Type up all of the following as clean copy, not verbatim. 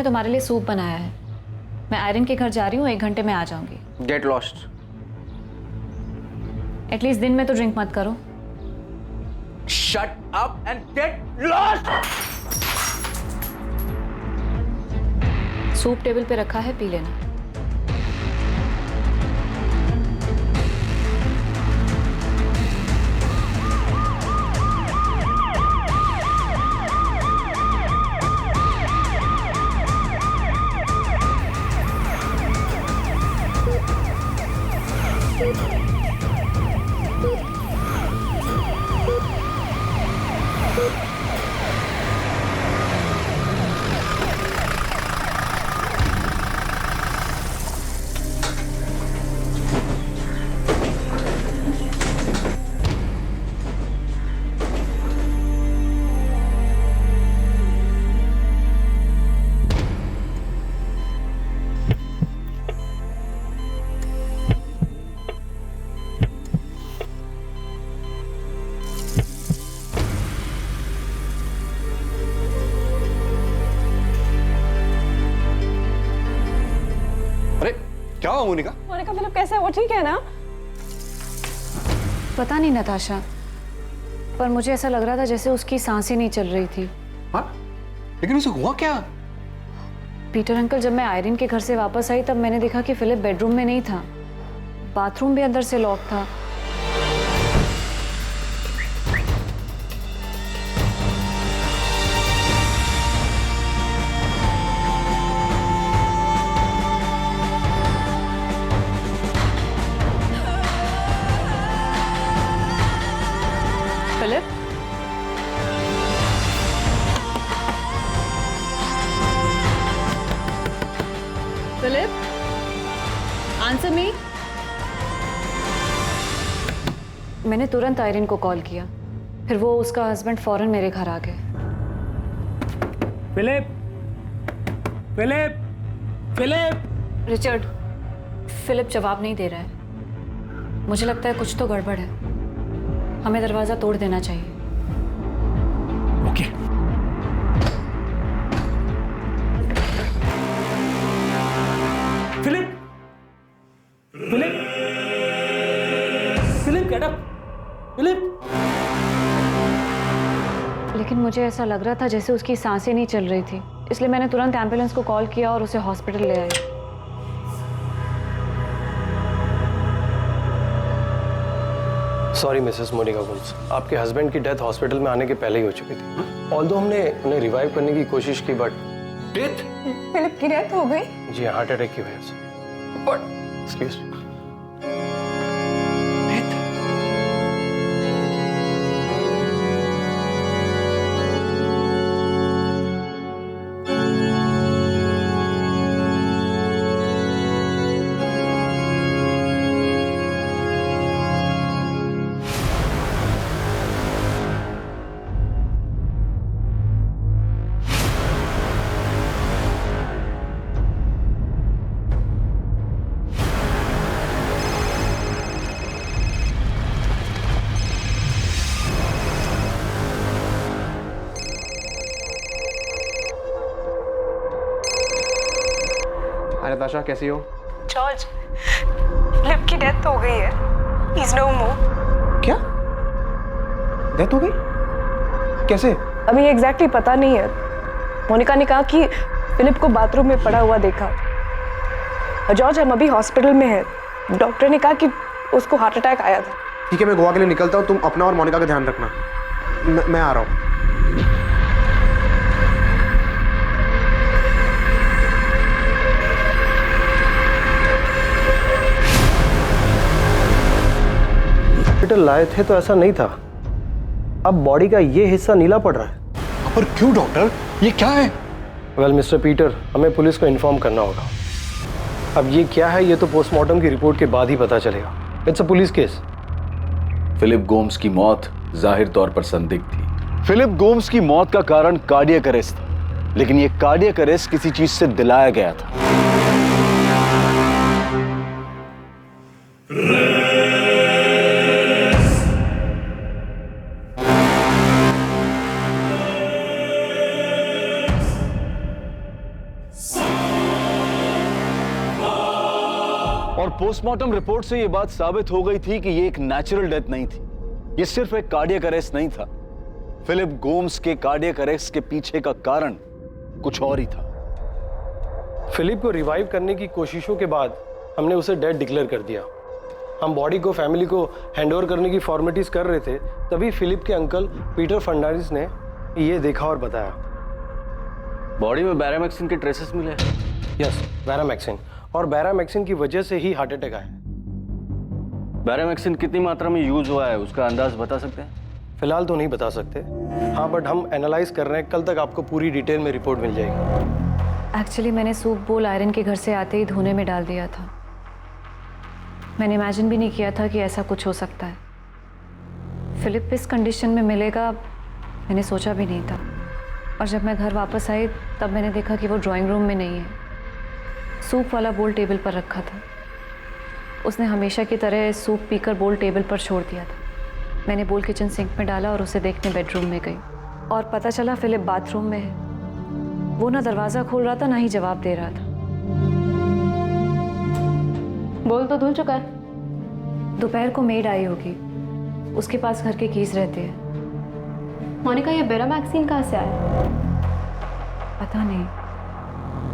ने तुम्हारे लिए सूप बनाया है। मैं आयरन के घर जा रही हूँ, 1 घंटे में आ जाऊंगी। Get lost. एटलीस्ट दिन में तो ड्रिंक मत करो। Shut up and get lost. Soup table पे रखा है, पी लेना। क्या हुआ मोनिका? मोनिका फिलिप कैसा है? वो ठीक है ना? पता नहीं नताशा, पर मुझे ऐसा लग रहा था जैसे उसकी सांसें नहीं चल रही थी। हाँ? लेकिन उसे हुआ क्या? पीटर अंकल, जब मैं आयरन के घर से वापस आई तब मैंने देखा कि फिलिप बेडरूम में नहीं था। बाथरूम भी अंदर से लॉक था। Philip, Philip, answer me. मैंने तुरंत आयरन को कॉल किया, फिर वो उसका हस्बैंड फौरन मेरे घर आ गए। Philip, Philip, Philip. Richard, Philip जवाब नहीं दे रहा है। मुझे लगता है कुछ तो गड़बड़ है। हमें दरवाजा तोड़ देना चाहिए। Okay. Philip, Philip, Philip get up, Philip. लेकिन मुझे ऐसा लग रहा था जैसे उसकी सांसें नहीं चल रही थी, इसलिए मैंने तुरंत एम्बुलेंस को कॉल किया और उसे हॉस्पिटल ले आई। सॉरी मिसेस मोनिका गोम्स, आपके हस्बैंड की डेथ हॉस्पिटल में आने के पहले ही हो चुकी थी। ऑल्दो हमने उन्हें रिवाइव करने की कोशिश की, बट डेथ? फिलिप की डेथ हो गई? जी हार्ट अटैक की वजह से। Excuse me. हाय नताशा, कैसी हो? जॉर्ज, फिलिप की डेथ हो गई है। ही इज नो मोर। क्या? डेथ हो गई? कैसे? अभी एग्जैक्टली पता नहीं है। मोनिका ने कहा कि फिलिप को बाथरूम में पड़ा हुआ देखा। जॉर्ज, हम अभी हॉस्पिटल में हैं। डॉक्टर ने कहा कि उसको हार्ट अटैक आया था। ठीक है, मैं गोवा के लिए निकलता हूँ। तुम अपना और मोनिका का ध्यान रखना। मैं आ रहा हूँ। हॉस्पिटल लाए थे तो ऐसा नहीं था। अब बॉडी का ये हिस्सा नीला पड़ रहा है। पर क्यों डॉक्टर? ये क्या है? वेल मिस्टर पीटर, हमें पुलिस को इन्फॉर्म करना होगा। अब ये क्या है ये तो पोस्टमार्टम की रिपोर्ट के बाद ही पता चलेगा। It's a police case. Philip Gomes की मौत जाहिर तौर पर संदिग्ध थी। फिलिप गोम्स की मौत का कारण कार्डियक अरेस्ट था, लेकिन यह कार्डियक अरेस्ट किसी चीज से दिलाया गया था। और पोस्टमार्टम रिपोर्ट से यह बात साबित हो गई थी कि यह एक नेचुरल डेथ नहीं थी, यह सिर्फ एक कार्डियक अरेस्ट नहीं था। फिलिप गोम्स के कार्डियक अरेस्ट के पीछे का कारण कुछ और ही था। फिलिप को रिवाइव करने की कोशिशों के बाद हमने उसे डेड डिक्लेयर कर दिया। हम बॉडी को फैमिली को हैंडओवर करने की फॉर्मेलिटीज कर रहे थे, तभी फिलिप के अंकल पीटर फर्नांडिस ने ये देखा और बताया। बॉडी में बैरामैक्सिन के ट्रेसेस मिले। यस, बैरामैक्सिन, और बैरामैक्सिन की वजह से ही हार्ट अटैक आया। बैरामैक्सिन कितनी मात्रा में यूज हुआ है उसका अंदाज बता सकते हैं? फिलहाल तो नहीं बता सकते, हाँ, बट हम एनालाइज कर रहे हैं। कल तक आपको पूरी डिटेल में रिपोर्ट मिल जाएगी। एक्चुअली मैंने सूप बोल आयरन के घर से आते ही धोने में डाल दिया था। मैंने इमेजिन भी नहीं किया था कि ऐसा कुछ हो सकता है। फिलिप इस कंडीशन में मिलेगा मैंने सोचा भी नहीं था। और जब मैं घर वापस आई तब मैंने देखा कि वो ड्राइंग रूम में नहीं है। सूप वाला बोल टेबल पर रखा था। उसने हमेशा की तरह सूप पीकर बोल टेबल पर छोड़ दिया था। मैंने बोल किचन सिंक में डाला और उसे देखने बेडरूम में गई और पता चला फिलिप बाथरूम में है। वो ना दरवाज़ा खोल रहा था ना ही जवाब दे रहा था। बोल तो धुल चुका है। दोपहर को मेड आई होगी, उसके पास घर के कीज रहते हैं। मोनिका, ये बैरामैक्सिन कहाँ से आया? पता नहीं,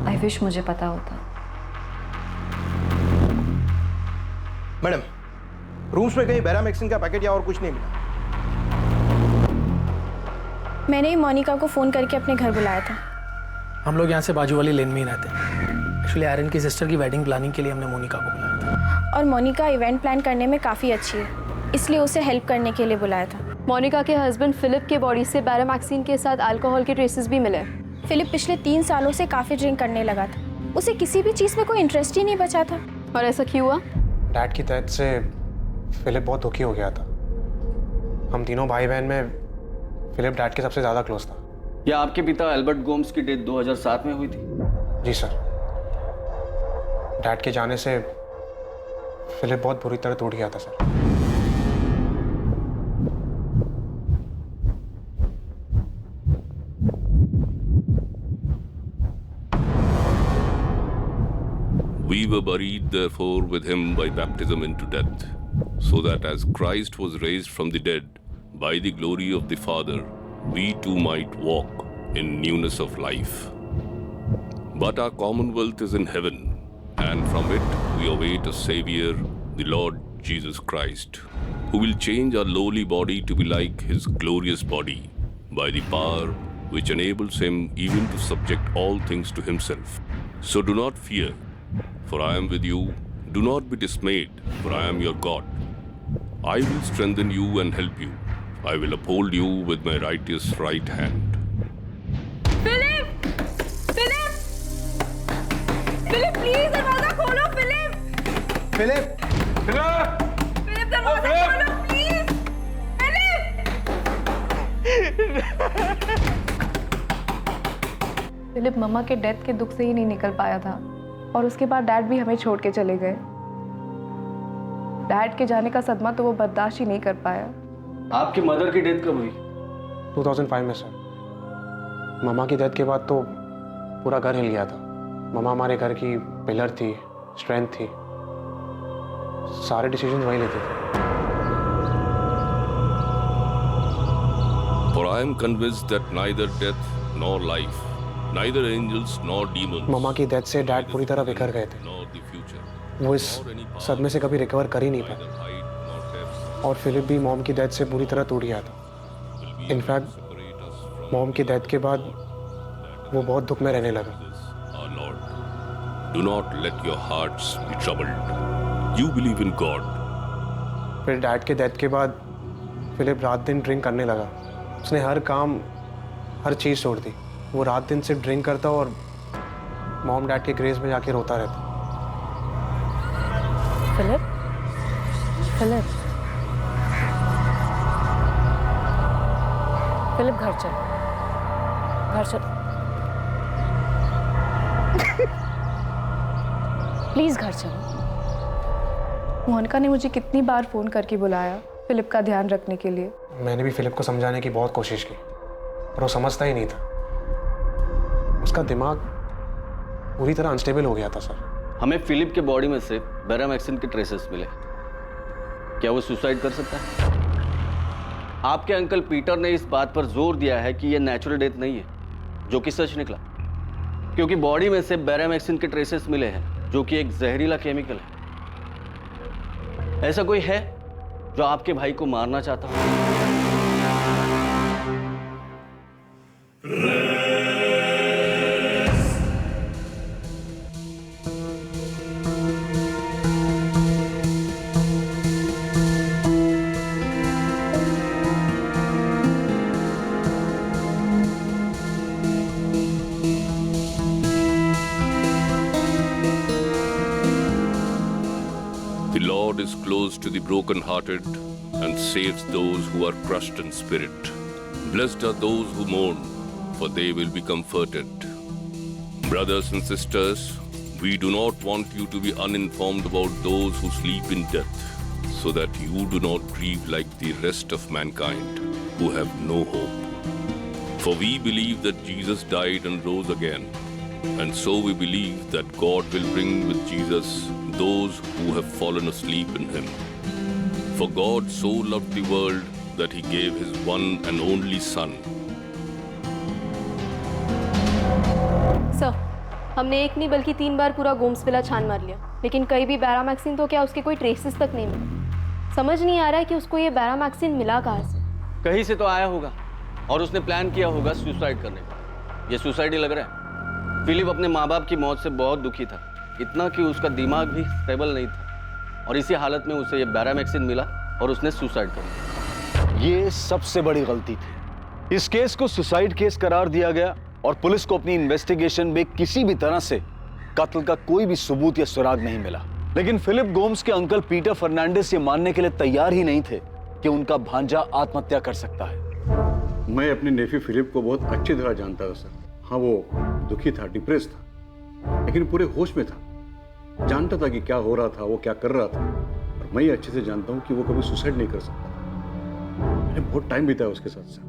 आई विश मुझे पता होता। मैडम, रूम्स में कहीं बैरामैक्सिन का पैकेट या और कुछ नहीं मिला। मैंने ही मोनिका को फ़ोन करके अपने घर बुलाया था। हम लोग यहाँ से बाजू वाली लेन में ही रहते हैं। एक्चुअली आयरन की सिस्टर की वेडिंग प्लानिंग के लिए हमने मोनिका को बुलाया था। और मोनिका इवेंट प्लान करने में काफ़ी अच्छी है, इसलिए उसे हेल्प करने के लिए बुलाया था। मोनिका के हस्बैंड फिलिप के बॉडी से बैरामैक्सिन के साथ अल्कोहल के ट्रेसेस भी मिले। फिलिप पिछले 3 सालों से काफ़ी ड्रिंक करने लगा था। उसे किसी भी चीज़ में कोई इंटरेस्ट ही नहीं बचा था। और ऐसा क्यों हुआ? डैड की डेथ से फिलिप बहुत दुखी हो गया था। हम तीनों भाई बहन में फिलिप डैड के सबसे ज़्यादा क्लोज था। या आपके पिता एल्बर्ट गोम्स की डेथ 2007 में हुई थी? जी सर। डैड के जाने से फिलिप बहुत बुरी तरह टूट गया था sir. We were buried therefore with him by baptism into death, so that as Christ was raised from the dead by the glory of the Father, we too might walk in newness of life. But our commonwealth is in heaven, and from it we await a Saviour, the Lord Jesus Christ, who will change our lowly body to be like his glorious body, by the power which enables him even to subject all things to himself. So do not fear, for I am with you. Do not be dismayed, for I am your God. I will strengthen you and help you. I will uphold you with my righteous right hand. Philip! Philip! Philip, please दरवाजा खोलो। Philip! Philip! Philip, दरवाजा खोलो please. Philip मम्मा के death के दुख से ही नहीं निकल पाया था, और उसके बाद डैड भी हमें छोड़ के चले गए। डैड के जाने का सदमा तो वो बर्दाश्त ही नहीं कर पाया। आपकी मदर की डेथ कब हुई? 2005 में सर। मम्मा की डेथ के बाद तो पूरा घर हिल गया था। मम्मा हमारे घर की पिलर थी, स्ट्रेंथ थी। सारे डिसीजन वही लेते थे। For I am convinced that neither death nor life, neither angels nor demons, मम्मा की डेथ से डैड पूरी तरह बिखर गए थे। nor the future, वो इस सदमे से कभी रिकवर कर ही नहीं पाए। neither height nor depth, और फिलिप भी मॉम की डेथ से पूरी तरह टूट गया था। will be in fact separate us from mom की डेथ के बाद वो बहुत दुख में रहने लगा। this, our Lord. Do not let your hearts be troubled. You believe in God. फिर डैड के डेथ के बाद फिलिप रात दिन ड्रिंक करने लगा। उसने हर काम, हर चीज़ छोड़ दी। वो रात दिन सिर्फ ड्रिंक करता और मॉम डैड के ग्रेव में जाके रोता रहता। फिलिप, फिलिप, फिलिप, घर चल, घर चल, प्लीज घर चलो। मोनिका ने मुझे कितनी बार फ़ोन करके बुलाया फिलिप का ध्यान रखने के लिए। मैंने भी फिलिप को समझाने की बहुत कोशिश की, पर वो समझता ही नहीं था। उसका दिमाग पूरी तरह अनस्टेबल हो गया था सर। हमें फिलिप के बॉडी में से बैरामैक्सिन के ट्रेसेस मिले। क्या वो सुसाइड कर सकता है? आपके अंकल पीटर ने इस बात पर जोर दिया है कि यह नेचुरल डेथ नहीं है, जो कि सच निकला, क्योंकि बॉडी में से बैरामैक्सिन के ट्रेसेस मिले हैं, जो कि एक जहरीला केमिकल है। ऐसा कोई है जो आपके भाई को मारना चाहता हो? The Lord is close to the broken-hearted and saves those who are crushed in spirit. Blessed are those who mourn, for they will be comforted. Brothers and sisters, we do not want you to be uninformed about those who sleep in death, so that you do not grieve like the rest of mankind, who have no hope. For we believe that Jesus died and rose again, and so we believe that God will bring with Jesus those who have fallen asleep in him. For God so loved the world that he gave his one and only Son. Sir, हमने एक नहीं बल्कि 3 बार पूरा Gomes villa छान मार लिया, लेकिन कहीं भी बैरामैक्सिन तो क्या उसके कोई ट्रेसेस तक नहीं मिले। समझ नहीं आ रहा है कि उसको ये बैरामैक्सिन मिला कहाँ से। कहीं से तो आया होगा और उसने प्लान किया होगा सुसाइड करने का। ये सुसाइड ही लग रहा है। फिलिप अपने माँ बाप की मौत से बहुत दुखी था, इतना कि उसका दिमाग भी स्टेबल नहीं था, और इसी हालत में उसे ये बैरामैक्सिन मिला और उसने सुसाइड कर लिया। ये सबसे बड़ी गलती थी। इस केस को सुसाइड केस करार दिया गया और पुलिस को अपनी इन्वेस्टिगेशन में किसी भी तरह से कत्ल का कोई भी सबूत या सुराग नहीं मिला। लेकिन फिलिप गोम्स के अंकल पीटर फर्नांडिस ये मानने के लिए तैयार ही नहीं थे कि उनका भांजा आत्महत्या कर सकता है। मैं अपने नेफ्यू फिलिप को बहुत अच्छी तरह जानता था सर। हाँ, वो दुखी था, डिप्रेस था, लेकिन पूरे होश में था। जानता था कि क्या हो रहा था, वो क्या कर रहा था, और मैं ये अच्छे से जानता हूँ कि वो कभी सुसाइड नहीं कर सकता। मैंने बहुत टाइम बिताया उसके साथ सर।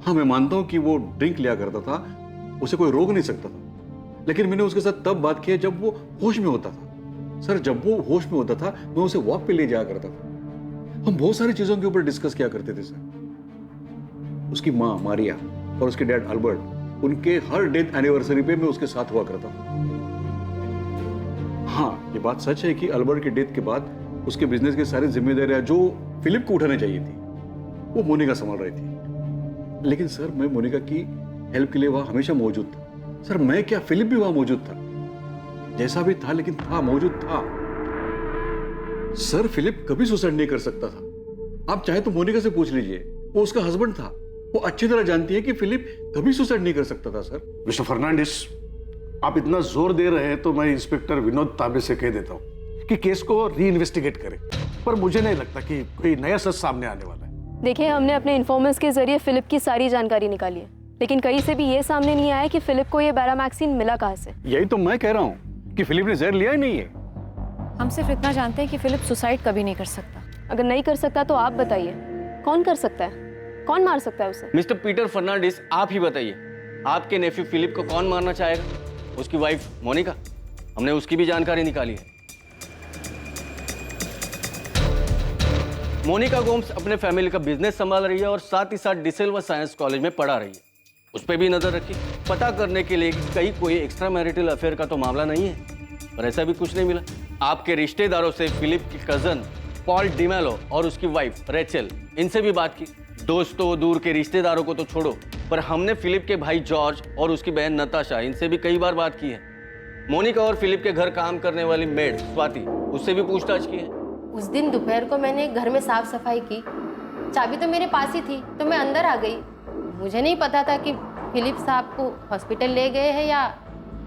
हाँ, मैं मानता हूँ कि वो ड्रिंक लिया करता था, उसे कोई रोक नहीं सकता था, लेकिन मैंने उसके साथ तब बात की जब वो होश में होता था। सर, जब वो होश में होता था मैं उसे वॉक पे ले जाया करता था। हम बहुत सारी चीजों के ऊपर डिस्कस किया करते थे सर। उसकी माँ मारिया और उसके डैड अल्बर्ट, उनके हर डेथ एनिवर्सरी पे मैं उसके साथ हुआ करता था। हाँ, ये बात सच है कि अल्बर्ट के डेथ के बाद उसके बिजनेस की सारी जिम्मेदारियां जो फिलिप को उठानी चाहिए थी वो मोनिका संभाल रही थी। लेकिन सर, मैं मोनिका की हेल्प के लिए वहां हमेशा मौजूद था। सर, मैं क्या, फिलिप भी वहां मौजूद था, जैसा भी था, लेकिन था, मौजूद था। सर, फिलिप कभी सुसाइड नहीं कर सकता था। आप चाहे तो मोनिका से पूछ लीजिए, वो उसका हस्बैंड था। वो अच्छी तरह जानती है कि फिलिप कभी सुसाइड नहीं कर सकता था। सर, मिस्टर फर्नांडिस, आप इतना जोर दे रहे हैं तो मैं इंस्पेक्टर विनोद तांबे से कह देता हूँ कि केस को री इन्वेस्टिगेट करें, पर मुझे नहीं लगता कि कोई नया सच सामने आने वाला है। देखिए, हमने अपने इन्फॉर्मर्स के जरिए फिलिप की सारी जानकारी निकाली है, लेकिन कहीं से भी ये सामने नहीं आया कि फिलिप को ये बैरामैक्सिन मिला कहाँ से। यही तो मैं कह रहा हूँ कि फिलिप ने जहर लिया ही नहीं है। हम सिर्फ इतना जानते हैं कि फिलिप सुसाइड कभी नहीं कर सकता। अगर नहीं कर सकता तो आप बताइए, कौन कर सकता है? कौन मार सकता है उसे? मिस्टर पीटर फर्नांडिस, आप ही बताइए, आपके नेफ्यू फिलिप को कौन मारना चाहेगा? उसकी वाइफ मोनिका, हमने उसकी भी जानकारी निकाली है। मोनिका गोम्स अपने फैमिली का बिजनेस संभाल रही है और साथ ही साथ डिसेल्वा साइंस कॉलेज में पढ़ा रही है। उस पर भी नजर रखी, पता करने के लिए कि कहीं कोई एक्स्ट्रा मैरिटल अफेयर का तो मामला नहीं है, पर ऐसा भी कुछ नहीं मिला। आपके रिश्तेदारों से फिलिप की कजन पॉल डिमेलो और उसकी वाइफ रेचल, इनसे भी बात की। दोस्तों, दूर के रिश्तेदारों को तो छोड़ो, पर हमने फिलिप के भाई जॉर्ज और उसकी बहन नताशा, इनसे भी कई बार बात की है। मोनिका और फिलिप के घर काम करने वाली मेड स्वाति, उससे भी पूछताछ की है। उस दिन दोपहर को मैंने घर में साफ सफाई की, चाबी तो मेरे पास ही थी, तो मैं अंदर आ गई। मुझे नहीं पता था कि फिलिप साहब को हॉस्पिटल ले गए हैं या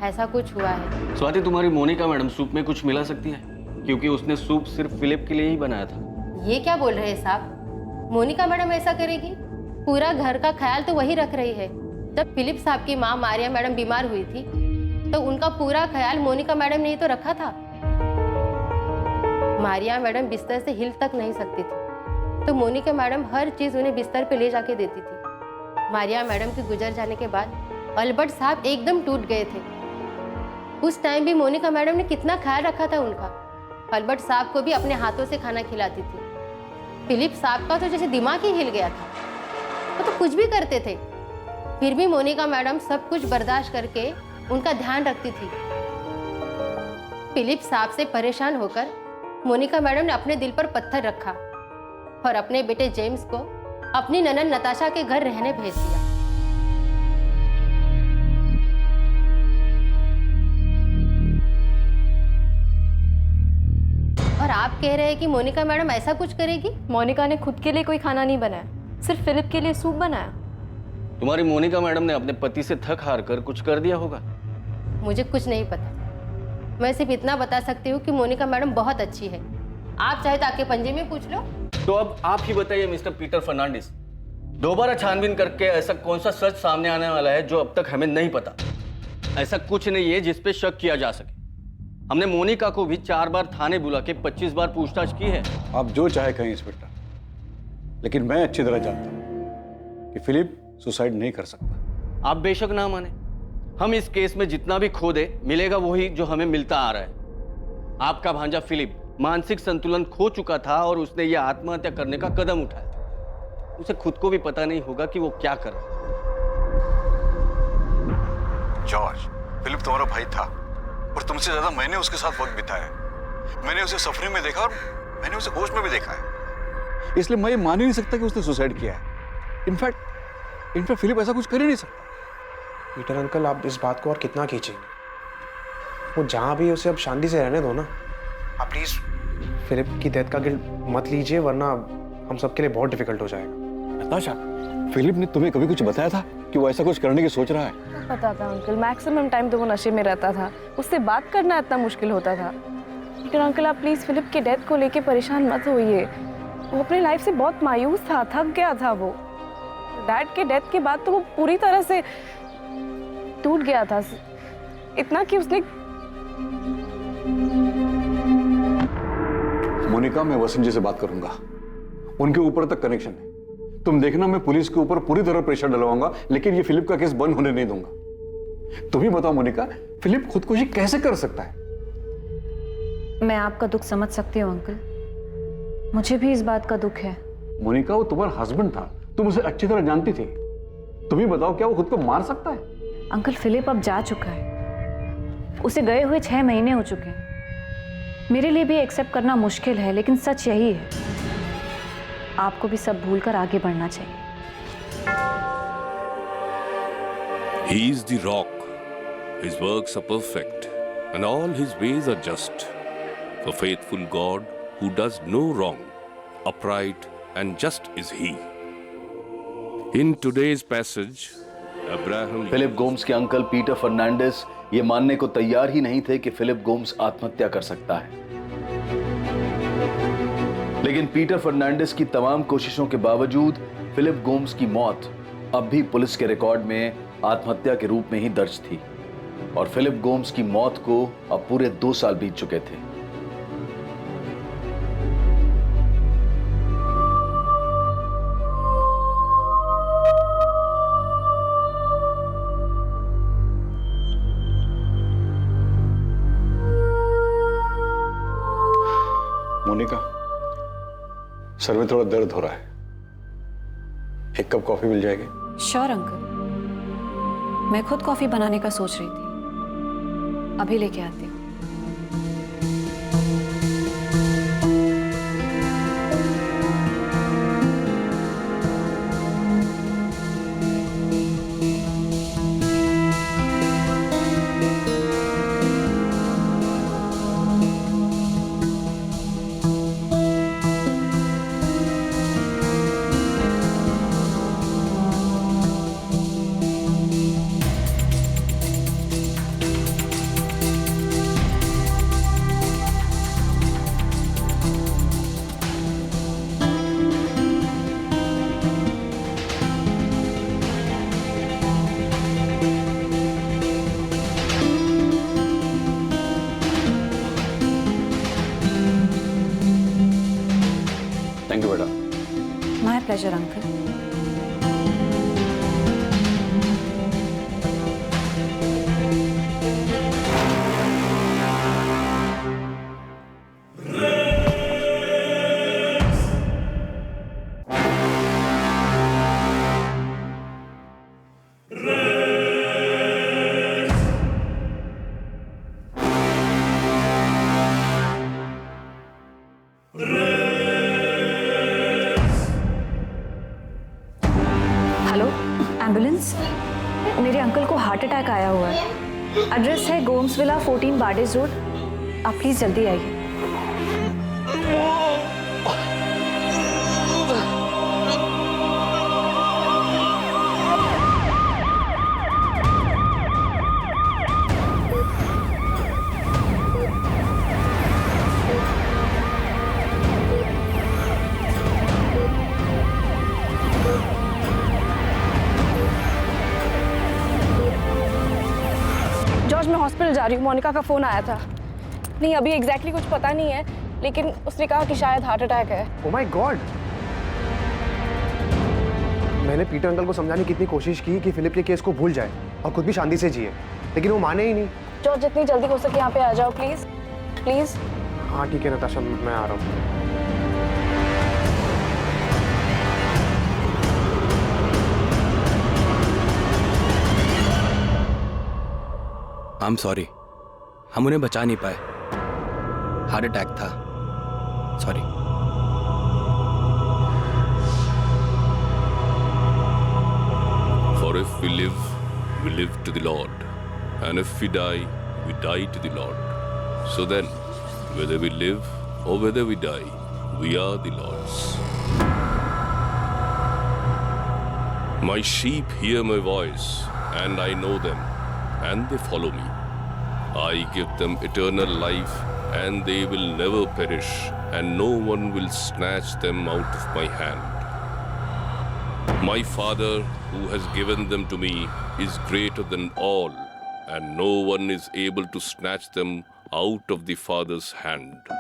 ऐसा कुछ हुआ है। स्वाति, तुम्हारी मोनिका मैडम सूप में कुछ मिला सकती है, क्योंकि उसने सूप सिर्फ फिलिप के लिए ही बनाया था। ये क्या बोल रहे हैं साहब? मोनिका मैडम ऐसा करेगी? पूरा घर का ख्याल तो वही रख रही है। जब फिलिप साहब की माँ मारिया मैडम बीमार हुई थी तो उनका पूरा ख्याल मोनिका मैडम ने ही तो रखा था। मारिया मैडम बिस्तर से हिल तक नहीं सकती थी, तो मोनिका मैडम हर चीज उन्हें बिस्तर पे ले जाके देती थी। मारिया मैडम के गुजर जाने के बाद अल्बर्ट साहब एकदम टूट गए थे। उस टाइम भी मोनिका मैडम ने कितना ख्याल रखा था उनका। अल्बर्ट साहब को भी अपने हाथों से खाना खिलाती थी। फिलिप साहब का तो जैसे दिमाग ही हिल गया था, वो तो कुछ भी करते थे, फिर भी मोनिका मैडम सब कुछ बर्दाश्त करके उनका ध्यान रखती थी। फिलिप साहब से परेशान होकर मोनिका मैडम ने अपने दिल पर पत्थर रखा और अपने बेटे जेम्स को अपनी ननद नताशा के घर रहने भेज दिया। और आप कह रहे हैं कि मोनिका मैडम ऐसा कुछ करेगी? मोनिका ने खुद के लिए कोई खाना नहीं बनाया, सिर्फ फिलिप के लिए सूप बनाया। तुम्हारी मोनिका मैडम ने अपने पति से थक हार कर कुछ कर दिया होगा। मुझे कुछ नहीं पता, मैं सिर्फ इतना बता सकती हूँ कि मोनिका मैडम बहुत अच्छी है। आप चाहे तो आके पंजे में पूछ लो। तो अब आप ही बताइए मिस्टर पीटर फर्नांडिस, दोबारा छानबीन करके ऐसा कौन सा सच सामने आने वाला है जो अब तक हमें नहीं पता? ऐसा कुछ नहीं है जिस पे शक किया जा सके। हमने मोनिका को भी 4 बार थाने बुला के 25 बार पूछताछ की है। आप जो चाहे कहें इंस्पेक्टर, लेकिन मैं अच्छी तरह जानता हूं कि फिलिप सुसाइड नहीं कर सकता। आप बेशक ना माने, हम इस केस में जितना भी खो दे मिलेगा वही जो हमें मिलता आ रहा है। आपका भांजा फिलिप मानसिक संतुलन खो चुका था और उसने यह आत्महत्या करने का कदम उठाया। उसे खुद को भी पता नहीं होगा कि वो क्या कर रहा है। जॉर्ज, फिलिप तुम्हारा भाई था और तुमसे ज्यादा मैंने उसके साथ वक्त बिताया। मैंने उसे सफरिंग में देखा और मैंने उसे होश में भी देखा है। इसलिए मैं ये मान ही नहीं सकता कि उसने सुसाइड किया है। इनफैक्ट फिलिप ऐसा कुछ कर ही नहीं सकता। पीटर अंकल, आप इस बात को और कितना खींचेंगे? वो जहाँ भी उसे अब शांति से रहने दो ना। आप प्लीज फिलिप की डेथ का गिल्ट मत लीजिए, वरना हम सबके लिए बहुत डिफिकल्ट हो जाएगा। नताशा, फिलिप ने तुम्हें कभी कुछ बताया था कि वो ऐसा कुछ करने की सोच रहा है? पता था अंकल, मैक्सिमम टाइम तो वो नशे में रहता था, उससे बात करना इतना मुश्किल होता था। लेकिन अंकल आप प्लीज फिलिप की डेथ को लेके परेशान मत होइए। वो अपनी लाइफ से बहुत मायूस था, थक गया था। वो डैड के डेथ के बाद तो वो पूरी तरह से टूट गया था, इतना कि उसने। मोनिका, मैं वसंत जी से बात करूंगा, उनके ऊपर तक कनेक्शन है। तुम देखना, मैं पुलिस के ऊपर पूरी तरह प्रेशर डलवाऊंगा, लेकिन ये फिलिप का केस बंद होने नहीं दूंगा। तुम ही बताओ मोनिका, फिलिप खुदकुशी कैसे कर सकता है? मैं आपका दुख समझ सकती हूँ अंकल, मुझे भी इस बात का दुख है। मोनिका, वो तुम्हारा हस्बैंड था, तुम उसे अच्छी तरह जानती थी। तुम ही बताओ, क्या वो खुद को मार सकता है? अंकल फिलिप अब जा चुका है, उसे गए हुए 6 महीने हो चुके हैं। मेरे लिए भी एक्सेप्ट करना मुश्किल है, लेकिन सच यही है। आपको भी सब भूलकर आगे बढ़ना चाहिए। He is the rock. His works are perfect, and all his ways are just. For faithful God, who does no wrong, upright and just is he. In today's passage, Abraham... Philip Gomes के uncle Peter Fernandes ये मानने को तैयार ही नहीं थे कि Philip Gomes आत्महत्या कर सकता है। लेकिन पीटर फर्नांडिस की तमाम कोशिशों के बावजूद फिलिप गोम्स की मौत अब भी पुलिस के रिकॉर्ड में आत्महत्या के रूप में ही दर्ज थी, और फिलिप गोम्स की मौत को अब पूरे 2 साल बीत चुके थे। मोनिका, सर में थोड़ा दर्द हो रहा है, 1 कप कॉफी मिल जाएगी? श्योर अंकल, मैं खुद कॉफी बनाने का सोच रही थी, अभी लेके आती हूँ। थैंक यू बेटा। My pleasure uncle. अटैक आया हुआ है। एड्रेस है गोम्स विला 14 बार्डेज रोड। आप प्लीज़ जल्दी आइए। जॉर्ज, मैं हॉस्पिटल जा रही हूँ। मोनिका का फ़ोन आया था। नहीं, अभी एग्जैक्टली कुछ पता नहीं है, लेकिन उसने कहा कि शायद हार्ट अटैक है। Oh my God! मैंने पीटर अंकल को समझाने की इतनी कोशिश की कि फिलिप के केस को भूल जाए और खुद भी शांति से जिए, लेकिन वो माने ही नहीं। जॉर्ज, जितनी जल्दी हो सके यहाँ पे आ जाओ प्लीज़, प्लीज़। हाँ ठीक है नताशा, मैं आ रहा हूँ। आई एम सॉरी, हम उन्हें बचा नहीं पाए। हार्ट अटैक था, sorry. For if we live to the Lord, and if we die to the Lord. So then, whether we live or whether we die, we are the Lord's. My sheep hear my voice, and I know them, and they follow me. I give them eternal life, and they will never perish, and no one will snatch them out of my hand. My Father, who has given them to me, is greater than all, and no one is able to snatch them out of the Father's hand.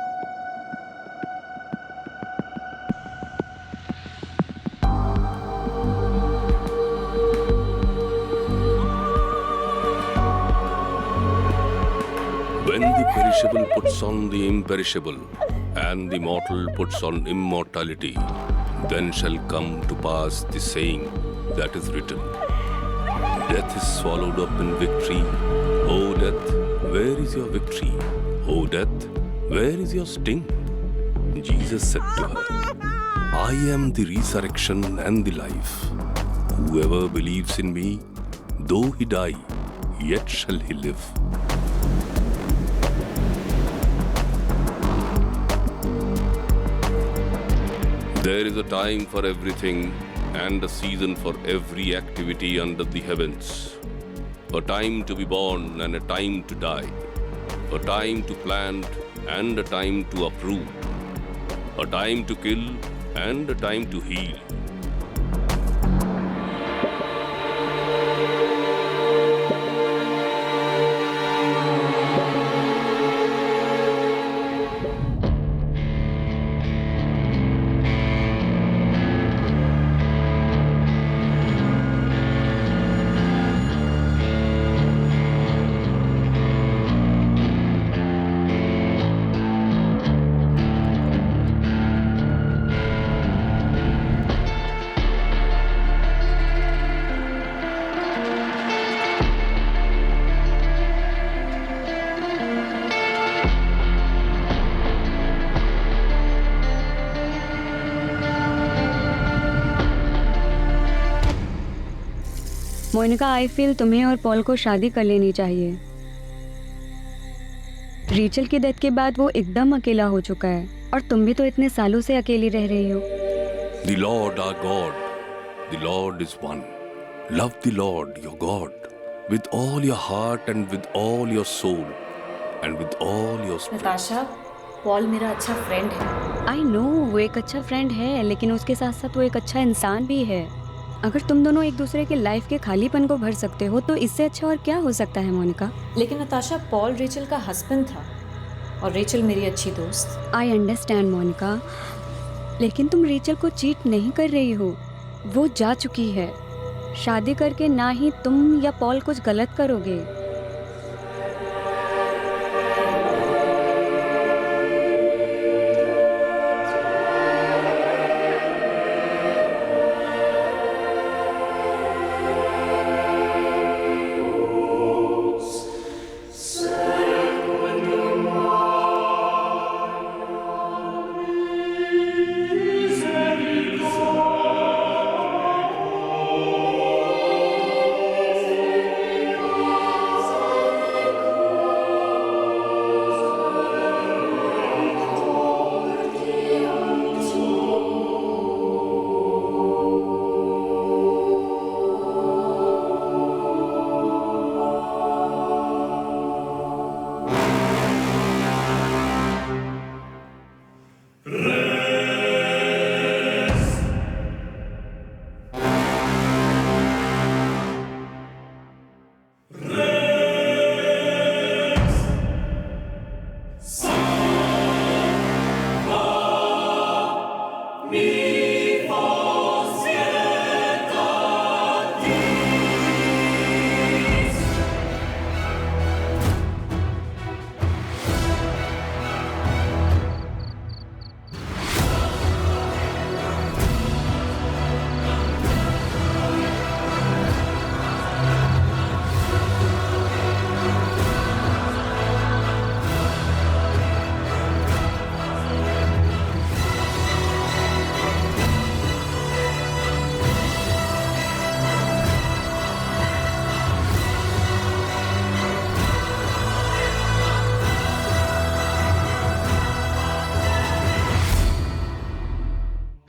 When the perishable puts on the imperishable, and the mortal puts on immortality, then shall come to pass the saying that is written, Death is swallowed up in victory. O death, where is your victory? O death, where is your sting? Jesus said to her, I am the resurrection and the life. Whoever believes in me, though he die, yet shall he live. There is a time for everything and a season for every activity under the heavens. A time to be born and a time to die. A time to plant and a time to uproot. A time to kill and a time to heal. Monica, I feel तुम्हें और Paul को शादी कर लेनी चाहिए। रीचल की death के बाद वो एकदम अकेला हो चुका है, और तुम भी तो इतने सालों से अकेली रह रही हो। The Lord our God, the Lord is one. Love the Lord your God with all your heart and with all your soul and with all your spirit. Natasha, Paul मेरा अच्छा फ्रेंड है। आई नो वो एक अच्छा friend है, लेकिन उसके साथ साथ वो एक अच्छा इंसान भी है। अगर तुम दोनों एक दूसरे के लाइफ के खालीपन को भर सकते हो तो इससे अच्छा और क्या हो सकता है मोनिका। लेकिन नताशा, पॉल रेचल का हस्बैंड था और रेचल मेरी अच्छी दोस्त। आई अंडरस्टैंड मोनिका, लेकिन तुम रेचल को चीट नहीं कर रही हो। वो जा चुकी है। शादी करके ना ही तुम या पॉल कुछ गलत करोगे।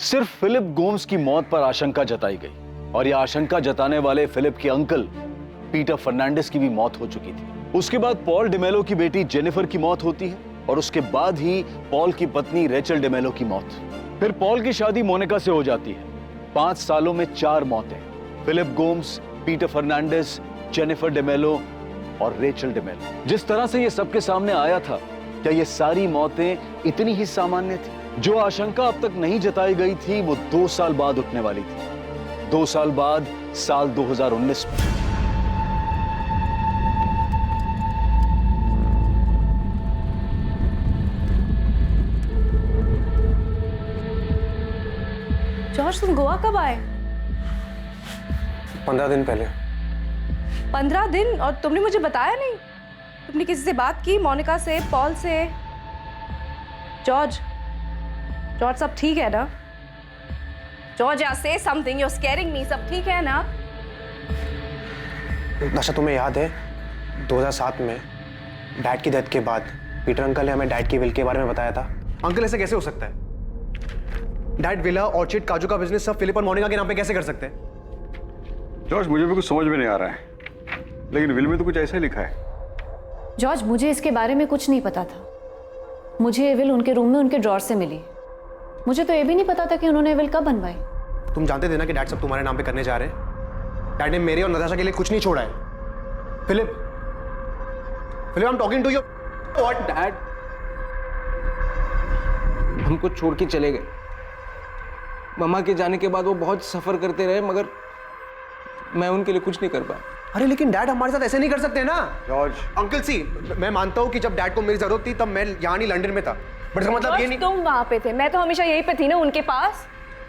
सिर्फ फिलिप गोम्स की मौत पर आशंका जताई गई और यह आशंका जताने वाले फिलिप के अंकल पीटर फर्नांडिस की भी मौत हो चुकी थी। उसके बाद पॉल डिमेलो की बेटी जेनिफर की मौत होती है और उसके बाद ही पॉल की पत्नी रेचल डिमेलो की मौत। फिर पॉल की शादी मोनिका से हो जाती है। 5 सालों में 4 मौतें, Philip Gomes, Peter Fernandes, Jennifer D'Mello और रेचल डिमेलो। जिस तरह से यह सबके सामने आया था, क्या ये सारी मौतें इतनी ही सामान्य थी? जो आशंका अब तक नहीं जताई गई थी वो 2 साल बाद उठने वाली थी। 2 साल बाद साल 2019 में। जॉर्ज, तुम गोवा कब आए? 15 दिन पहले। 15 दिन? और तुमने मुझे बताया नहीं? तुमने किसी से बात की? मोनिका से, पॉल से? जॉर्ज, सब ठीक है ना? जॉर्ज, से समथिंग, you're scaring me। सब ठीक है ना? नशा, तुम्हें याद है 2007 में डैड की डेथ के बाद पीटर अंकल ने हमें डैड की विल के बारे में बताया था? अंकल, ऐसे कैसे हो सकता है? डैड विला, ऑर्चिड, काजू का बिजनेस सब फिलिप और मोनिका के नाम पे कैसे कर सकते हैं? जॉर्ज, मुझे भी कुछ समझ में नहीं आ रहा है, लेकिन विल में तो कुछ ऐसा ही लिखा है। जॉर्ज, मुझे इसके बारे में कुछ नहीं पता था। मुझे ये विल उनके रूम में उनके ड्रॉर से मिली। मुझे तो ये भी नहीं पता था कि उन्होंने विल कब बनवाई। तुम जानते थे ना कि डैड सब तुम्हारे नाम पे करने जा रहे हैं। डैड ने मेरे और नताशा के लिए कुछ नहीं छोड़ा है। Philip, I am talking to you. What dad? हमको छोड़ के चले गए। मम्मा के जाने के बाद वो बहुत सफर करते रहे, मगर मैं उनके लिए कुछ नहीं कर पाया। अरे लेकिन डैड हमारे साथ ऐसे नहीं कर सकते ना। जॉर्ज, अंकल सी, मैं मानता हूँ कि जब डैड को मेरी जरूरत थी तब मैं यहाँ नहीं लंदन में था, बट इसका मतलब ये नहीं। तुम वहां पे थे, मैं तो हमेशा यहीं पे थी ना, उनके पास।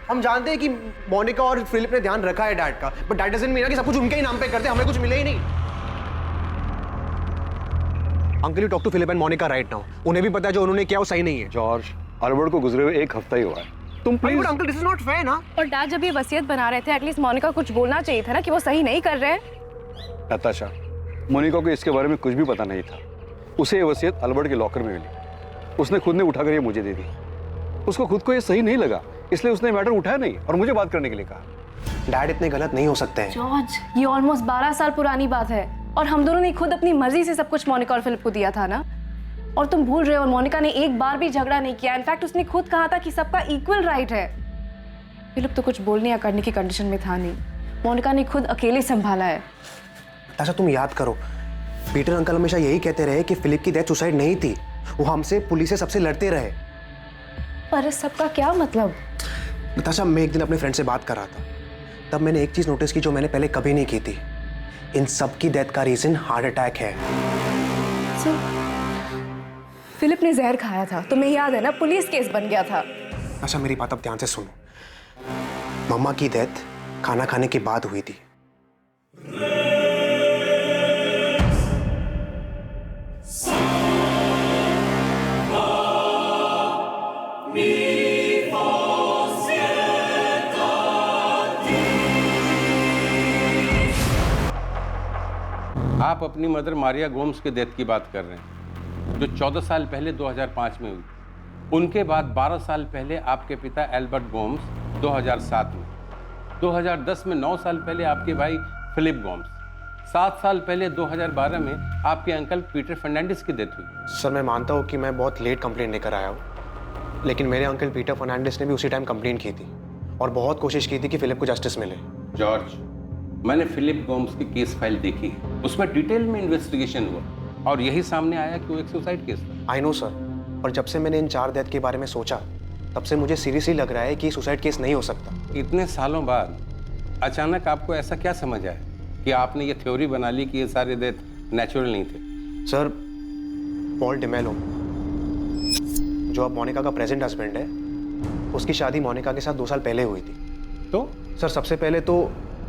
हम जानते हैं कि मोनिका और फिलिप ने ध्यान रखा है डैड का, बट डैड डजंट मीन कि सब कुछ उनके ही नाम पे करते, हमें कुछ मिले ही नहीं। Uncle, you talk to Philip and Monica right now. उन्हें भी पता है जो उन्होंने किया वो सही नहीं है। जॉर्ज, अल्बर्ट को गुजरे हुए 1 हफ्ता ही हुआ है। तुम please. Uncle, this is not fair ना। और डैड जब ये वसीयत बना रहे थे, एटलीस्ट मोनिका को कुछ बोलना चाहिए था ना कि वो सही नहीं कर रहे हैं। नताशा, मोनिका को इसके बारे में कुछ भी पता नहीं था। उसे ये वसीयत अल्बर्ट के लॉकर में मिली। उसने खुद ने उठाकर ये मुझे दे दी। उसको खुद को ये सही नहीं लगा, इसलिए उसने मैटर उठाया नहीं और मुझे बात करने के लिए कहा। डैड इतने गलत नहीं हो सकते हैं। जॉर्ज, ये ऑलमोस्ट 12 साल पुरानी बात है और हम दोनों ने खुद अपनी मर्जी से सब कुछ मोनिका और फिलिप को दिया था ना। और तुम भूल रहे हो, मोनिका ने एक बार भी झगड़ा नहीं किया। इनफैक्ट उसने खुद कहा था कि सबका इक्वल राइट है। फिलिप तो कुछ बोलने या करने की कंडीशन में था नहीं। मोनिका ने खुद अकेले संभाला है। अच्छा, तुम याद करो, पीटर अंकल हमेशा यही कहते रहे कि फिलिप की डेथ सुसाइड नहीं थी। वो हमसे, पुलिस से, सबसे लड़ते रहे। पर इस सबका क्या मतलब? नताशा, मैं एक दिन अपने फ्रेंड से बात कर रहा था, तब मैंने एक चीज नोटिस की जो मैंने पहले कभी नहीं की थी। इन सब की डेथ का रीजन हार्ट अटैक है। फिलिप ने जहर खाया था, तुम्हें याद है ना? पुलिस केस बन गया था। अच्छा, मेरी बात अब ध्यान से सुनो। मम्मा की डेथ खाना खाने के बाद हुई थी। आप अपनी मदर मारिया गोम्स के डेथ की बात कर रहे हैं, जो 14 साल पहले 2005 में हुई। उनके बाद 12 साल पहले आपके पिता एल्बर्ट गोम्स 2007 में, 2010 में 9 साल पहले आपके भाई फिलिप गोम्स, 7 साल पहले 2012 में आपके अंकल पीटर फर्नांडिस की डेथ हुई। सर, मैं मानता हूँ कि मैं बहुत लेट कंप्लेंट लेकर आया हूँ, लेकिन मेरे अंकल पीटर फर्नांडिस ने भी उसी टाइम कंप्लेंट की थी और बहुत कोशिश की थी कि फिलिप को जस्टिस मिले। जॉर्ज, मैंने फिलिप गोम्स की केस फाइल देखी है, उसमें डिटेल में इन्वेस्टिगेशन हुआ और यही सामने आया कि वो एक सुसाइड केस था। आई नो सर, पर जब से मैंने इन 4 डेथ के बारे में सोचा, तब से मुझे सीरियसली लग रहा है कि सुसाइड केस नहीं हो सकता। इतने सालों बाद अचानक आपको ऐसा क्या समझ आया कि आपने ये थ्योरी बना ली कि ये सारे डेथ नेचुरल नहीं थे? सर, पॉल डिमेलो, जो अब मोनिका का प्रेजेंट हस्बैंड है, उसकी शादी मोनिका के साथ 2 साल पहले हुई थी। तो सर, सबसे पहले तो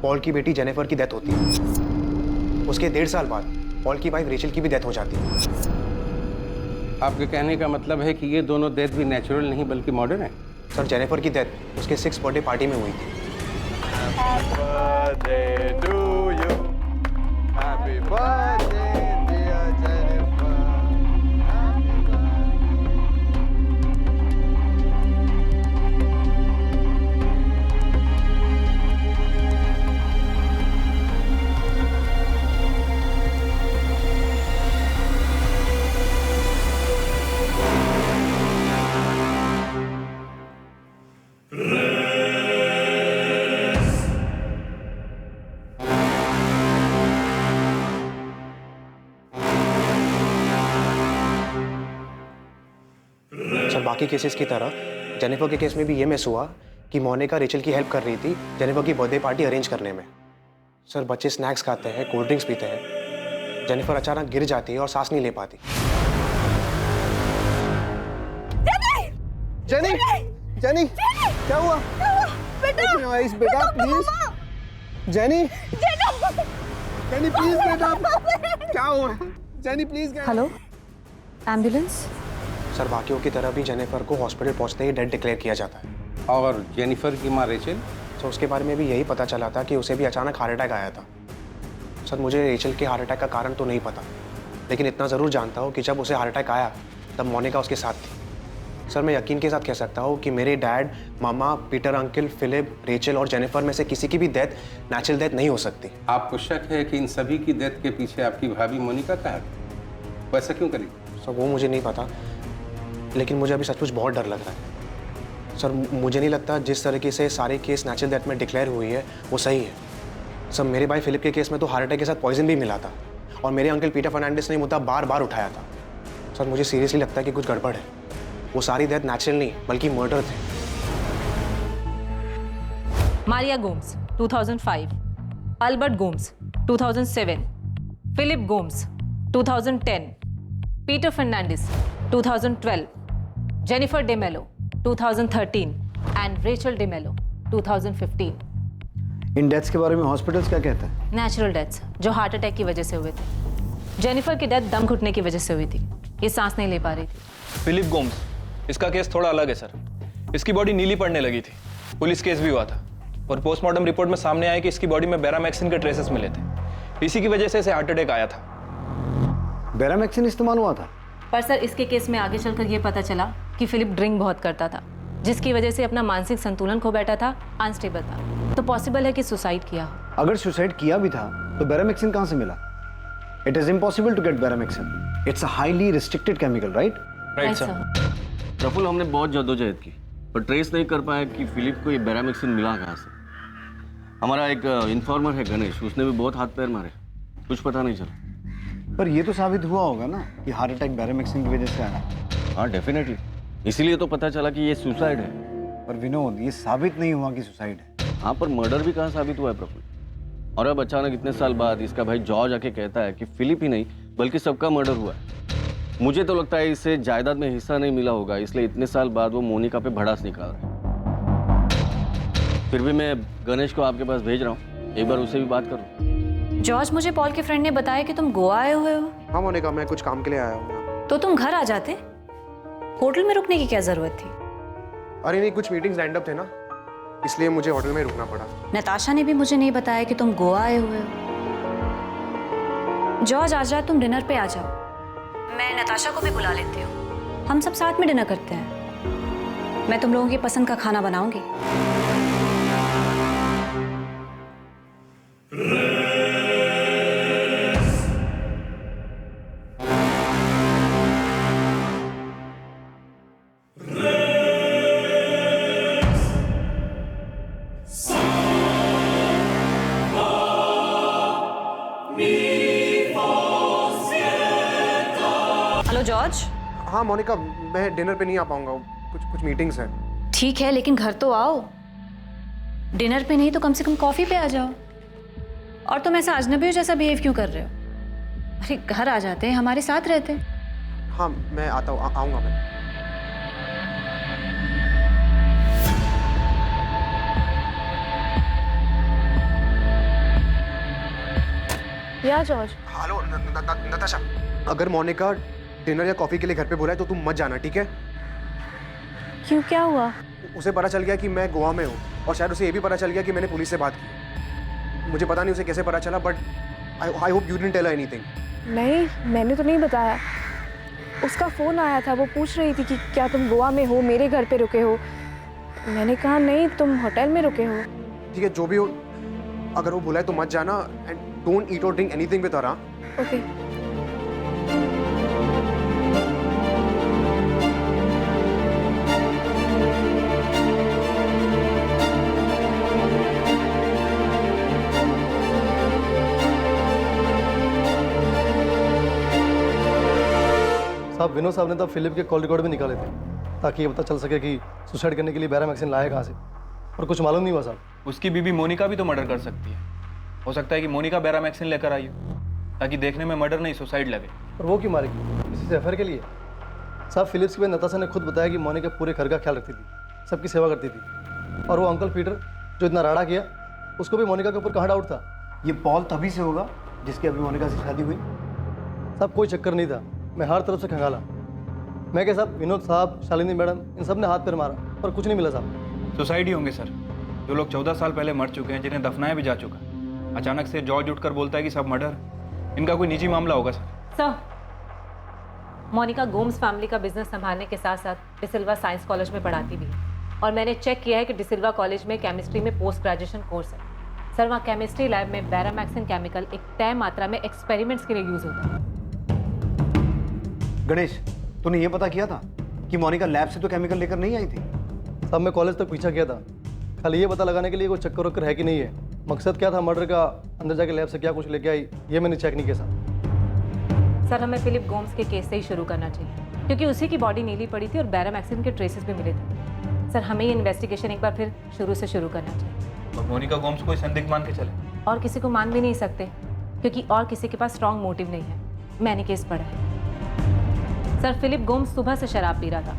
पॉल की बेटी जेनिफर की डेथ होती है। उसके 1.5 साल बाद पॉल की वाइफ रेचल की भी डेथ हो जाती है। आपके कहने का मतलब है कि ये दोनों डेथ भी नेचुरल नहीं बल्कि मॉडर्न है? सर, जेनिफर की डेथ उसके 6th बर्थडे पार्टी में हुई थी। सर बाकी केसेस की तरह जेनिफर के केस में भी ये मिस हुआ कि मोनिका रेचल की हेल्प कर रही थी जेनिफर की बर्थडे पार्टी अरेंज करने में। सर बच्चे स्नैक्स खाते हैं, कोल्ड ड्रिंक्स पीते हैं, जेनिफर अचानक गिर जाती है और सांस नहीं ले पाती। जेनी, जेनी, क्या हुआ? बेटा, बेटा प्लीज। जेनी, जेनी प्लीज बेटा, क्या हुआ? Jenny please. Hello, ambulance. Sir बाकियों की तरह भी जेनिफर को हॉस्पिटल पहुंचते ही डेड डिक्लेयर किया जाता है। और जेनिफर की माँ रेचल? तो उसके बारे में भी यही पता चला था कि उसे भी अचानक हार्ट अटैक आया था। सर मुझे रेचल के हार्ट अटैक का कारण तो नहीं पता, लेकिन इतना ज़रूर जानता हूँ कि जब उसे हार्ट अटैक आया तब मोनिका उसके साथ थी। सर मैं यकीन के साथ कह सकता हूँ कि मेरे डैड, मामा, पीटर अंकल, फिलिप, रेचल और जेनिफर में से किसी की भी डेथ नेचुरल डेथ नहीं हो सकती। आपको शक है कि इन सभी की डेथ के पीछे आपकी भाभी मोनिका का है? वैसा क्यों करी? सर वो मुझे नहीं पता, लेकिन मुझे अभी सचमुच बहुत डर लग रहा है। सर मुझे नहीं लगता जिस तरीके से सारे केस नेचुरल डेथ में डिक्लेयर हुई है वो सही है। सर मेरे भाई फिलिप के केस में तो हार्ट अटैक के साथ पॉइजन भी मिला था और मेरे अंकल पीटर फर्नांडिस ने मुद्दा बार बार उठाया था। सर मुझे सीरियसली लगता है कि कुछ गड़बड़ है। वो सारी डेथ नेचुरल नहीं बल्कि मर्डर थे। Maria Gomes 2005, Albert Gomes 2007, Philip Gomes 2010, Peter Fernandes 2012, Jennifer Demello 2013 and Rachel Demello 2015। इन डेथ्स के बारे में हॉस्पिटल्स क्या कहते हैं? नेचुरल डेथ्स जो हार्ट अटैक की वजह से हुए थे। जेनिफर की डेथ दम घुटने की वजह से हुई थी, ये सांस नहीं ले पा रही थी। फिलिप गोम्स, इसका केस थोड़ा अलग है सर। इसकी बॉडी नीली पड़ने लगी थी, पुलिस केस भी हुआ था और पोस्टमार्टम रिपोर्ट में सामने आया कि इसकी बॉडी में बेरामैक्सिन के ट्रेसेस मिले थे। इसी की वजह से इसे हार्ट अटैक आया था। बेरामैक्सिन इस्तेमाल हुआ था? पर सर इसके केस में आगे चलकर ये पता चला कि फिलिप ड्रिंक बहुत करता था, जिसकी वजह से अपना मानसिक संतुलन खो बैठा था, अनस्टेबल था। तो पॉसिबल है कि सुसाइड किया हो। अगर सुसाइड किया भी था तो बेरामैक्सिन कहाँ से मिला? It is impossible to get Beramaxin. It's a highly restricted chemical, right? Right sir. Praful हमने बहुत जद्दोजहद की पर ट्रेस नहीं कर पाया कि फिलिप को ये बेरामैक्सिन मिला कहाँ से। हमारा एक इन्फॉर्मर है गणेश, उसने भी बहुत हाथ पैर मारे, कुछ पता नहीं चला। पर ये तो साबित हुआ होगा ना कि हार्ट अटैक बेरामैक्सिन की वजह से आया। हाँ डेफिनेटली, इसीलिए तो पता चला कि ये सुसाइड है। पर विनोद ये साबित नहीं हुआ कि सुसाइड है। हाँ पर मर्डर भी कहाँ साबित हुआ है प्रफुल्ल? और अब अचानक इतने साल बाद इसका भाई जॉर्ज आके कहता है कि फिलिप ही नहीं बल्कि सबका मर्डर हुआ है। मुझे तो लगता है इसे जायदाद में हिस्सा नहीं मिला होगा, इसलिए इतने साल बाद वो मोनिका पे भड़ास निकाल रहा है। फिर भी मैं गणेश को आपके पास भेज रहा हूँ, एक बार उससे भी बात करूँ। जॉर्ज, मुझे पॉल के फ्रेंड ने बताया कि तुम गोवा आए हुए हो। हाँ मोनिका, मैं कुछ काम के लिए आया हूँ। तो तुम घर आ जाते, होटल में रुकने की क्या जरूरत थी? अरे नहीं, कुछ मीटिंग्स लाइंड अप थे ना, इसलिए मुझे होटल में रुकना पड़ा। नताशा ने भी मुझे नहीं बताया कि तुम गोवा आए हुए हो। जॉर्ज आज रात तुम डिनर पे आ जाओ, मैं नताशा को भी बुला लेती हूँ, हम सब साथ में डिनर करते हैं। मैं तुम लोगों की पसंद का खाना बनाऊंगी। Hello George. हाँ मोनिका, मैं डिनर पे नहीं आ पाऊंगा, कुछ मीटिंग्स हैं। ठीक है, लेकिन घर तो आओ। डिनर पे नहीं तो कम से कम कॉफी पे आ जाओ। और तुम ऐसा अजनबियों जैसा बिहेव क्यों कर रहे हो? अरे घर आ जाते, हमारे साथ रहते। हाँ मैं आता हूँ, आऊँगा मैं। या जॉर्ज। हेलो नताशा, अगर मोनिका डिनर या कॉफी के लिए घर पे बुलाए तो तुम मत जाना, ठीक है? क्यों, क्या हुआ? उसे पता चल गया कि मैं गोवा में हूँ और शायद उसे ये भी पता चल गया कि मैंने पुलिस से बात की। मुझे पता नहीं उसे कैसे पता चला, but I hope you didn't tell her anything. नहीं, मैंने तो नहीं बताया। उसका फ़ोन आया था, वो पूछ रही थी कि क्या तुम गोवा में हो, मेरे घर पे रुके हो। मैंने कहा नहीं, तुम होटल में रुके हो। ठीक है, जो भी हो, अगर वो बुलाए तो मत जाना एंड डोंट ईट और drink anything with her. Okay. साहब, विनोद साहब ने तो फिलिप के कॉल रिकॉर्ड भी निकाले थे। ताकि ये पता चल सके कि सुसाइड करने के लिए बैरामैक्सिन लाया कहाँ से, और कुछ मालूम नहीं हुआ साहब। उसकी बीबी मोनिका भी तो मर्डर कर सकती है। हो सकता है कि मोनिका बैरामैक्सिन लेकर आई हो ताकि देखने में मर्डर नहीं सुसाइड लगे। और वो क्यों मारेगी? किसी से अफेयर के लिए? साहब फिलिप्स की नताशा ने खुद बताया कि मोनिका पूरे घर का ख्याल रखती थी, सबकी सेवा करती थी। और वो अंकल पीटर जो इतना राड़ा किया, उसको भी मोनिका के ऊपर कहाँ डाउट था? ये पॉल तभी से होगा जिसकी अभी मोनिका से शादी हुई। साहब कोई चक्कर नहीं था, मैं हर तरफ से खंगाला। मैं क्या साहब, विनोद साहब, शालिनी मैडम, इन सब ने हाथ पैर मारा पर कुछ नहीं मिला साहब। सुसाइड ही होंगे सर। जो लोग 14 साल पहले मर चुके हैं, जिन्हें दफनाया भी जा चुका, अचानक से जॉर्ज उठकर बोलता है कि सब मर्डर, इनका कोई निजी मामला होगा sir. Sir, Monica Gomes family का बिजनेस संभालने के साथ साथ डिसिल्वा साइंस कॉलेज में पढ़ाती भी है, और मैंने चेक किया है कि डिसिल्वा कॉलेज में केमिस्ट्री में पोस्ट ग्रेजुएशन कोर्स है। सर, वहाँ केमिस्ट्री लैब में बैरामैक्सिन केमिकल एक तय मात्रा में एक्सपेरिमेंट्स के लिए यूज होता है। गणेश, तूने ये पता किया था कि मोनिका लैब से तो केमिकल लेकर नहीं आई थी? साहब मैं कॉलेज तक पीछा किया था, खाली ये पता लगाने के लिए कोई चक्कर वक्कर है कि नहीं है। मकसद क्या था मर्डर का, अंदर जाके लैब से क्या कुछ लेके आई, ये मैंने चेक नहीं किया साहब। सर, हमें फिलिप गोम्स के केस से ही शुरू करना चाहिए, क्योंकि उसी की बॉडी नीली पड़ी थी और बैरामैक्सिन के ट्रेसेस भी मिले थे। सर, हमें ये इन्वेस्टिगेशन एक बार फिर शुरू से शुरू करना चाहिए। और मोनिका गोम्स को संदिग्ध मान के चले? और किसी को मान भी नहीं सकते, क्योंकि और किसी के पास स्ट्रॉन्ग मोटिव नहीं है। मैंने केस पढ़ा है। सर, फिलिप गोम्स सुबह से शराब पी रहा था,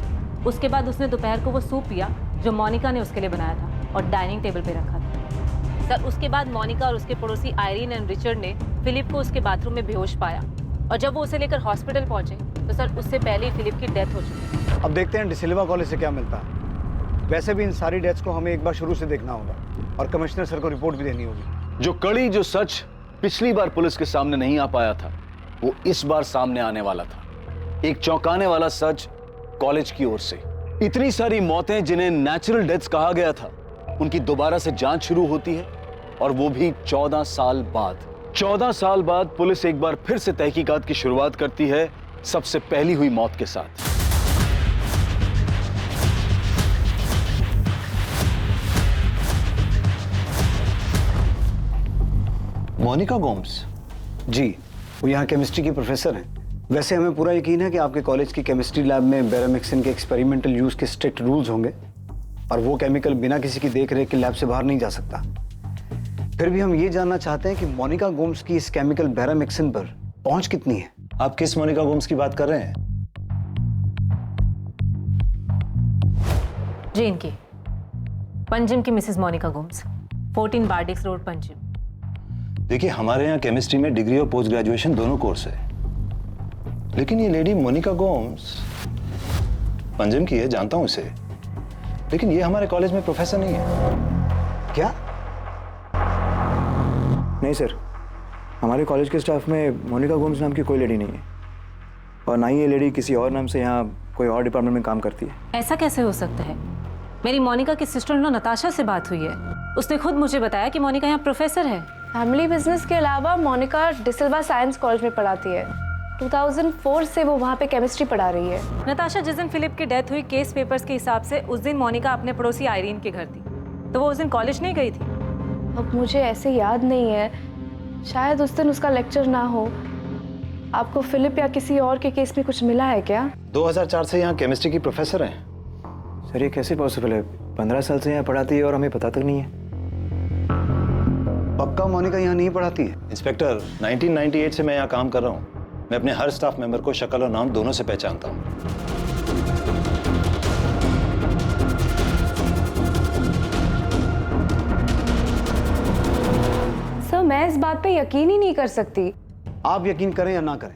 उसके बाद उसने दोपहर को वो सूप पिया जो मोनिका ने उसके लिए बनाया था और डाइनिंग टेबल पे रखा था। सर, उसके बाद मोनिका और उसके पड़ोसी आयरीन एंड रिचर्ड ने फिलिप को उसके बाथरूम में बेहोश पाया, और जब वो उसे लेकर हॉस्पिटल पहुंचे तो सर उससे पहले ही फिलिप की डेथ हो चुकी है। अब देखते हैं डिसिल्वा कॉलेज से क्या मिलता है। वैसे भी इन सारी डेथ्स को हमें एक बार शुरू से देखना होगा और कमिश्नर सर को रिपोर्ट भी देनी होगी। जो सच पिछली बार पुलिस के सामने नहीं आ पाया था, वो इस बार सामने आने वाला था। एक चौंकाने वाला सच कॉलेज की ओर से। इतनी सारी मौतें जिन्हें नेचुरल डेथ्स कहा गया था, उनकी दोबारा से जांच शुरू होती है, और वो भी 14 साल बाद। 14 साल बाद पुलिस एक बार फिर से तहकीकात की शुरुआत करती है, सबसे पहली हुई मौत के साथ। मोनिका गोम्स? जी, वो यहाँ केमिस्ट्री की प्रोफेसर हैं। वैसे हमें पूरा यकीन है कि आपके कॉलेज की केमिस्ट्री लैब में बैरामैक्सिन के एक्सपेरिमेंटल यूज के स्ट्रिक्ट रूल्स होंगे, और वो केमिकल बिना किसी की देखरेख के लैब से बाहर नहीं जा सकता। फिर भी हम ये जानना चाहते हैं कि मोनिका गोम्स की इस केमिकल बैरामैक्सिन पर पहुंच कितनी है? आप किस मोनिका गोम्स की बात कर रहे हैं? जी, इनकी पंजिम की मिसेस मोनिका गोम्स, 14 बार्डिक्स रोड, पंजिम। देखिए, हमारे यहाँ केमिस्ट्री में डिग्री और पोस्ट ग्रेजुएशन दोनों कोर्स है, लेकिन ये लेडी मोनिका गोम्स पंजिम की है, जानता हूं इसे, लेकिन ये हमारे कॉलेज में प्रोफेसर नहीं है। क्या? नहीं सर, हमारे कॉलेज के स्टाफ में मोनिका गोम्स नाम की कोई लेडी नहीं है, और ना ही ये लेडी किसी और नाम से यहाँ कोई और डिपार्टमेंट में काम करती है। ऐसा कैसे हो सकता है? मेरी मोनिका की सिस्टर इन लॉ नताशा से बात हुई है, उसने खुद मुझे बताया कि मोनिका यहाँ प्रोफेसर है। फैमिली बिजनेस के अलावा मोनिका डिसिल्वा साइंस कॉलेज में पढ़ाती है। 2004 से वो वहाँ पे केमिस्ट्री पढ़ा रही है। नताशा, जिस दिन फिलिप की डेथ हुई, केस पेपर्स के हिसाब से उस दिन मोनिका अपने पड़ोसी आयरीन के घर थी, तो वो उस दिन कॉलेज नहीं गई थी। अब मुझे ऐसे याद नहीं है, शायद उस दिन उसका लेक्चर ना हो। आपको फिलिप या किसी और के केस में कुछ मिला है क्या? 2004 से यहाँ केमिस्ट्री की प्रोफेसर हैं। सर, ये कैसे पॉसिबल है? 15 साल से यहाँ पढ़ाती है और हमें पता तक नहीं है। पक्का मोनिका यहाँ नहीं पढ़ाती है? इंस्पेक्टर, 1998 से मैं यहाँ काम कर रहा हूँ। मैं अपने हर स्टाफ मेंबर को शक्ल और नाम दोनों से पहचानता हूँ। सर, मैं इस बात पे यकीन ही नहीं कर सकती। आप यकीन करें या ना करें,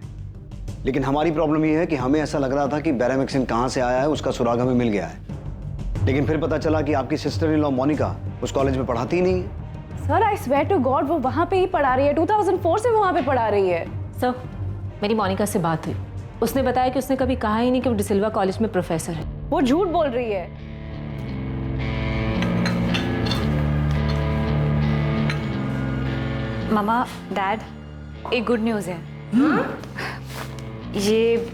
लेकिन हमारी प्रॉब्लम ये है कि हमें ऐसा लग रहा था कि बैरामैक्सिन कहाँ से आया है उसका सुराग हमें मिल गया है, लेकिन फिर पता चला कि आपकी सिस्टर इन लॉ मोनिका उस कॉलेज में पढ़ाती ही नहीं है। Sir, I swear to God, वो वहाँ पे ही पढ़ा रही है। 2004 से वो वहाँ पे पढ़ा रही है। सर, मेरी मोनिका से बात हुई, उसने बताया कि उसने कभी कहा ही नहीं कि वो डिसिल्वा कॉलेज में प्रोफेसर है। वो झूठ बोल रही है। मामा, डैड, एक गुड न्यूज़ है। ये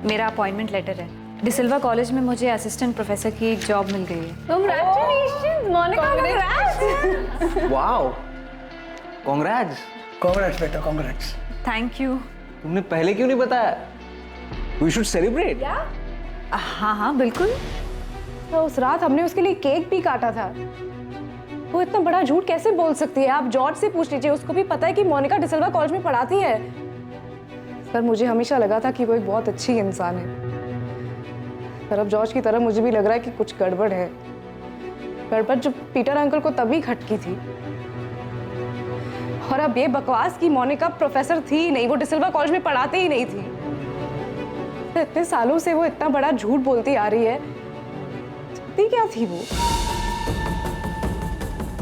मेरा अपॉइंटमेंट लेटर है। डिसिल्वा कॉलेज में मुझे असिस्टेंट प्रोफेसर की जॉब मिल गई है। Congratulations, Monica, congrats! Wow, congrats. Congrats बेटा, कांग्रेट्स। Thank you. तुमने पहले क्यों नहीं बताया? We should celebrate. हाँ हाँ बिल्कुल। तो उस रात हमने उसके लिए केक भी काटा था। वो इतना बड़ा झूठ कैसे बोल सकती है? आप जॉर्ज से पूछ लीजिए, उसको भी पता है कि मोनिका डिसिल्वा कॉलेज में पढ़ाती है। सर मुझे हमेशा लगा था कि वो एक बहुत अच्छी इंसान है, पर अब जॉर्ज की तरह मुझे भी लग रहा है कि कुछ गड़बड़ है। गड़बड़ जो पीटर अंकल को तभी खटकी थी। और अब ये बकवास की मोनिका प्रोफेसर थी ही नहीं, वो डिसिल्वा कॉलेज में पढ़ाते ही नहीं थी। इतने सालों से वो इतना बड़ा झूठ बोलती आ रही है, चाहती क्या थी वो?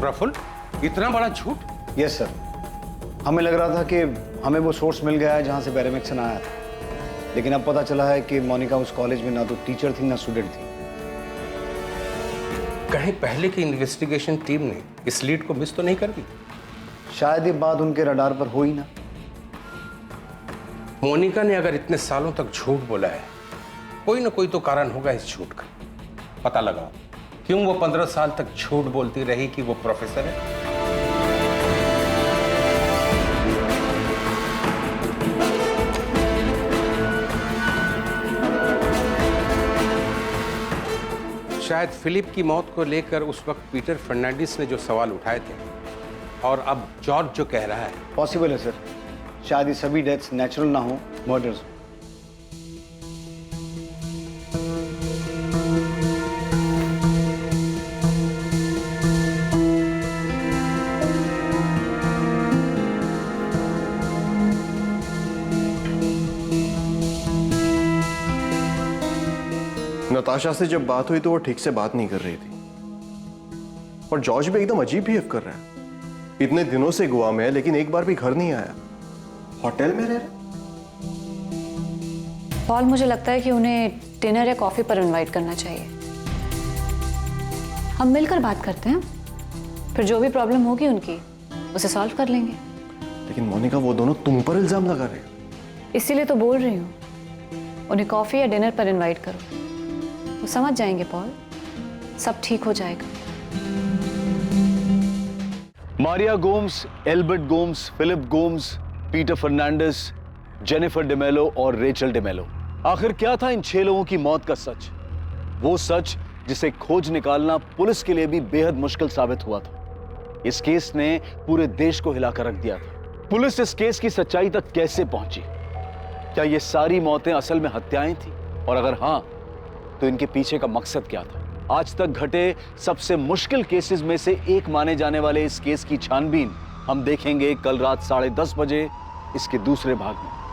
प्रफुल्ल, इतना बड़ा झूठ? यस सर, हमें लग रहा था कि हमें वो सोर्स मिल गया है जहां से बैरामेक्सिन आया था, लेकिन अब पता चला है कि मोनिका उस कॉलेज में ना तो टीचर थी ना स्टूडेंट थी। कहीं पहले की इन्वेस्टिगेशन टीम ने इस लीड को मिस तो नहीं कर दी? शायद ये बात उनके रडार पर हो ही ना। मोनिका ने अगर इतने सालों तक झूठ बोला है, कोई ना कोई तो कारण होगा इस झूठ का। पता लगाओ क्यों वो 15 साल तक झूठ बोलती रही कि वो प्रोफेसर है। शायद फिलिप की मौत को लेकर उस वक्त पीटर फर्नांडिस ने जो सवाल उठाए थे, और अब जॉर्ज जो कह रहा है, पॉसिबल है सर। शायद ये सभी डेथ्स नेचुरल ना हो, मर्डर्स। नताशा से जब बात हुई तो वो ठीक से बात नहीं कर रही थी, और जॉर्ज भी एकदम अजीब बिहेव कर रहा है। इतने दिनों से गोवा में है लेकिन एक बार भी घर नहीं आया, होटल में रह रहा। पॉल, मुझे लगता है कि उन्हें डिनर या कॉफी पर इनवाइट करना चाहिए। हम मिलकर बात करते हैं, फिर जो भी प्रॉब्लम होगी उनकी उसे सॉल्व कर लेंगे। लेकिन मोनिका, वो दोनों तुम पर इल्जाम लगा रहे हैं। इसीलिए तो बोल रही हूँ, उन्हें कॉफी या डिनर पर इनवाइट करो, वो समझ जाएंगे पॉल, सब ठीक हो जाएगा। Maria Gomes, Albert Gomes, Philip Gomes, Peter Fernandes, Jennifer Demello और रेचल डेमेलो। आखिर क्या था इन 6 लोगों की मौत का सच? वो सच जिसे खोज निकालना पुलिस के लिए भी बेहद मुश्किल साबित हुआ था। इस केस ने पूरे देश को हिलाकर रख दिया था। पुलिस इस केस की सच्चाई तक कैसे पहुंची? क्या ये सारी मौतें असल में हत्याएं थी? और अगर हां, तो इनके पीछे का मकसद क्या था? आज तक घटे सबसे मुश्किल केसेस में से एक माने जाने वाले इस केस की छानबीन हम देखेंगे कल रात 10:30 बजे इसके दूसरे भाग में।